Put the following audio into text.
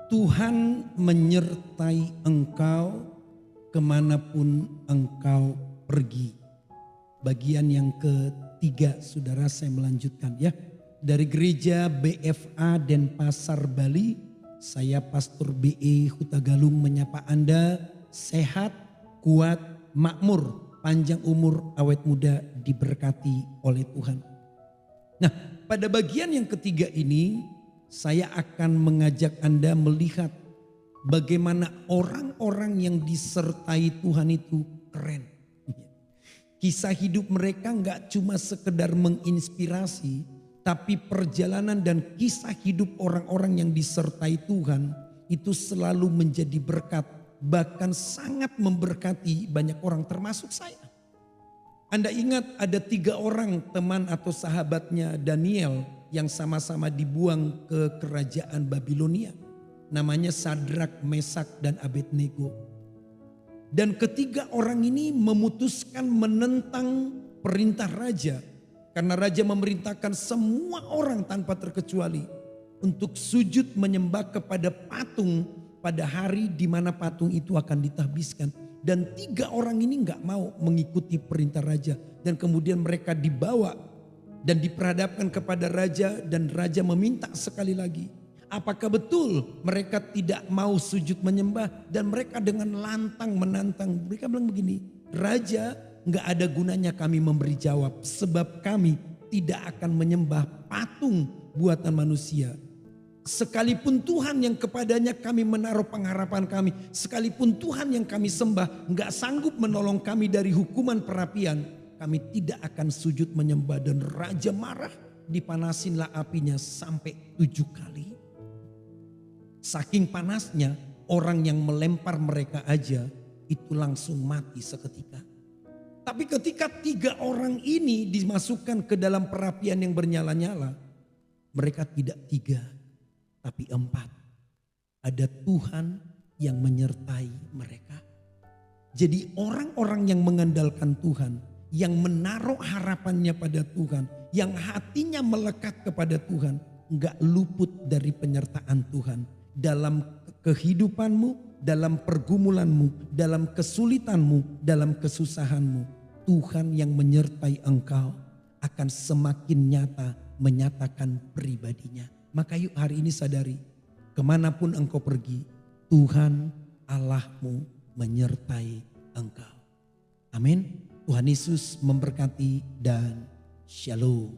Tuhan menyertai engkau kemanapun engkau pergi. Bagian yang ketiga, saudara, saya melanjutkan ya. Dari gereja BFA Denpasar, Bali, saya Pastor BE Hutagalung menyapa Anda sehat, kuat, makmur, panjang umur, awet muda, diberkati oleh Tuhan. Nah, pada bagian yang ketiga ini saya akan mengajak Anda melihat bagaimana orang-orang yang disertai Tuhan itu keren. Kisah hidup mereka nggak cuma sekedar menginspirasi, tapi perjalanan dan kisah hidup orang-orang yang disertai Tuhan itu selalu menjadi berkat, bahkan sangat memberkati banyak orang termasuk saya. Anda ingat ada 3 orang teman atau sahabatnya Daniel yang sama-sama dibuang ke kerajaan Babilonia. Namanya Sadrak, Mesak, dan Abednego. Dan ketiga orang ini memutuskan menentang perintah raja. Karena raja memerintahkan semua orang tanpa terkecuali untuk sujud menyembah kepada patung pada hari di mana patung itu akan ditahbiskan. Dan 3 orang ini gak mau mengikuti perintah raja. Dan kemudian mereka dibawa dan diperhadapkan kepada raja, dan raja meminta sekali lagi. Apakah betul mereka tidak mau sujud menyembah? Dan mereka dengan lantang menantang. Mereka bilang begini, raja, gak ada gunanya kami memberi jawab. Sebab kami tidak akan menyembah patung buatan manusia. Sekalipun Tuhan yang kepadanya kami menaruh pengharapan kami, sekalipun Tuhan yang kami sembah gak sanggup menolong kami dari hukuman perapian, kami tidak akan sujud menyembah. Dan raja marah, dipanasinlah apinya sampai 7 kali. Saking panasnya, orang yang melempar mereka aja itu langsung mati seketika. Tapi ketika 3 orang ini dimasukkan ke dalam perapian yang bernyala-nyala, mereka tidak 3 tapi 4. Ada Tuhan yang menyertai mereka. Jadi orang-orang yang mengandalkan Tuhan, yang menaruh harapannya pada Tuhan, yang hatinya melekat kepada Tuhan, enggak luput dari penyertaan Tuhan. Dalam kehidupanmu, dalam pergumulanmu, dalam kesulitanmu, dalam kesusahanmu, Tuhan yang menyertai engkau akan semakin nyata menyatakan pribadinya. Maka yuk hari ini sadari, kemanapun engkau pergi, Tuhan Allahmu menyertai engkau. Amin. Tuhan Yesus memberkati dan shalom.